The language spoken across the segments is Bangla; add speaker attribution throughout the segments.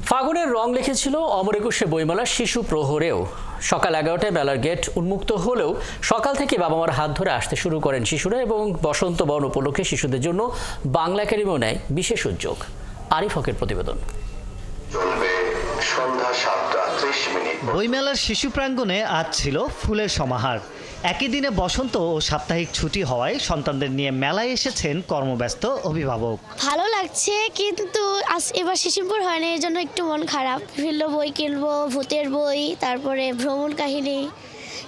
Speaker 1: ফাগুনের রং লিখেছিল অমর একুশে বইমেলা শিশু প্রহরেও। সকাল 11টায় মেলার গেট উন্মুক্ত হলেও সকাল থেকে বাবা মার হাত ধরে আসতে শুরু করেন শিশুরা এবং বসন্ত বরণ উপলক্ষে শিশুদের জন্য বাংলা একাডেমিও নেয় বিশেষ উদ্যোগ। আরিফ হকের প্রতিবেদন।
Speaker 2: বইমেলার শিশু প্রাঙ্গণে আজ ছিল ফুলের সমাহার। একই দিনে বসন্ত ও সাপ্তাহিক ছুটি হওয়ায় সন্তানদের নিয়ে মেলায় এসেছেন কর্মব্যস্ত অভিভাবক।
Speaker 3: ভালো লাগছে, কিন্তু এবার শিশুপুর হয় না, এই জন্য একটু মন খারাপ। বিভিন্ন বই কিনবো, ভূতের বই, তারপরে ভ্রমণ কাহিনী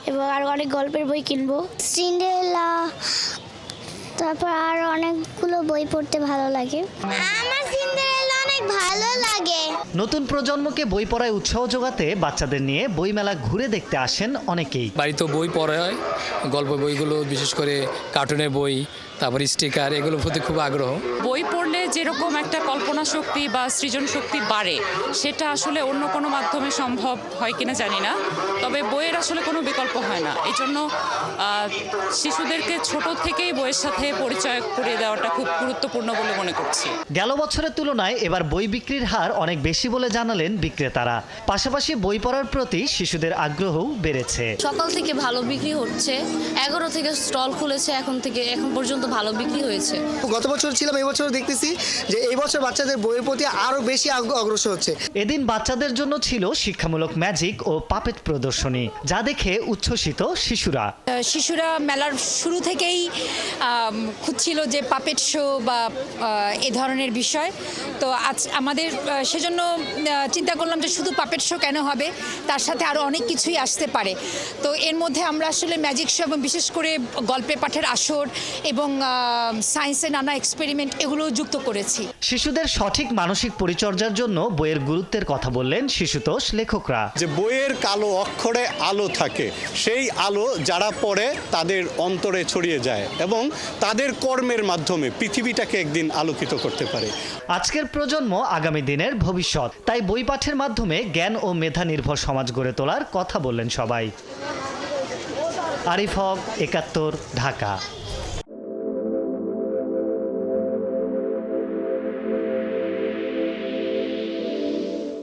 Speaker 3: এবং আরো অনেক গল্পের বই কিনবো। সিন্ডারেলা, তারপর আর অনেকগুলো বই পড়তে ভালো লাগে। আমার সিন্ডারেলা অনেক ভালো লাগে।
Speaker 2: নতুন প্রজন্মকে বই পড়ায় উৎসাহ যোগাতে বাচ্চাদের নিয়ে বইমেলা ঘুরে দেখতে আসেন অনেকেই।
Speaker 4: বাড়িতে বই পড়া হয়, গল্প বইগুলো, বিশেষ করে কার্টুনের বই, তারপর স্টিকার, এগুলোর প্রতি খুব আগ্রহ।
Speaker 5: বই পড়লে যেরকম একটা কল্পনা শক্তি বা সৃজন শক্তি বাড়ে, সেটা আসলে অন্য কোনো মাধ্যমে সম্ভব হয় কিনা জানি না, তবে বইয়ের আসলে কোনো বিকল্প হয় না। এই জন্য শিশুদেরকে ছোট থেকেই বইয়ের সাথে পরিচয় করিয়ে দেওয়াটা খুব গুরুত্বপূর্ণ বলে মনে করছি।
Speaker 2: গেল বছরের তুলনায় এবার বই বিক্রির হার অনেক বেশি বলে জানালেন বিক্রেতারা। পাশাপাশি বই পড়ার প্রতি শিশুদের আগ্রহও বেড়েছে।
Speaker 6: সকাল থেকে ভালো বিক্রি হচ্ছে, 11 থেকে স্টল খুলেছে, এখন পর্যন্ত ভালো বিক্রি হয়েছে।
Speaker 7: গত বছর ছিলাম, এই বছর দেখতেছি যে এই বছর বাচ্চাদের বইয়ের প্রতি আরো বেশি অগ্রসর হচ্ছে।
Speaker 2: এদিন বাচ্চাদের জন্য ছিল শিক্ষামূলক ম্যাজিক ও পাপেট প্রদর্শনী, যা দেখে উচ্ছ্বসিত
Speaker 8: শিশুরা মেলার শুরু থেকেই খুঁজছিল যে পাপেট শো বা এ ধরনের বিষয়। তো আজ আমাদের সেজন্য চিন্তা করলাম যে শুধু পাপেট শো কেন হবে, তার সাথে আরও অনেক কিছুই আসতে পারে। তো এর মধ্যে আমরা আসলে ম্যাজিক শো এবং বিশেষ করে গল্পে পাঠের আসর এবং সায়েন্সের নানা এক্সপেরিমেন্ট এগুলো যুক্ত করেছি।
Speaker 2: শিশুদের সঠিক মানসিক পরিচর্যার জন্য বইয়ের গুরুত্বের কথা বললেন শিশুতোষ লেখকরা।
Speaker 9: যে বইয়ের কালো অক্ষরে আলো থাকে, সেই আলো যারা পড়ে তাদের অন্তরে ছড়িয়ে যায় এবং তাদের কর্মের মাধ্যমে পৃথিবীটাকে একদিন আলোকিত করতে পারে।
Speaker 2: আজকের প্রজন্ম আগামী দিনের ভবিষ্যৎ, তাই বই পাঠের মাধ্যমে জ্ঞান ও মেধা নির্ভর সমাজ গড়ে তোলার কথা বললেন সবাই। আরিফ হক, ৭১, ঢাকা।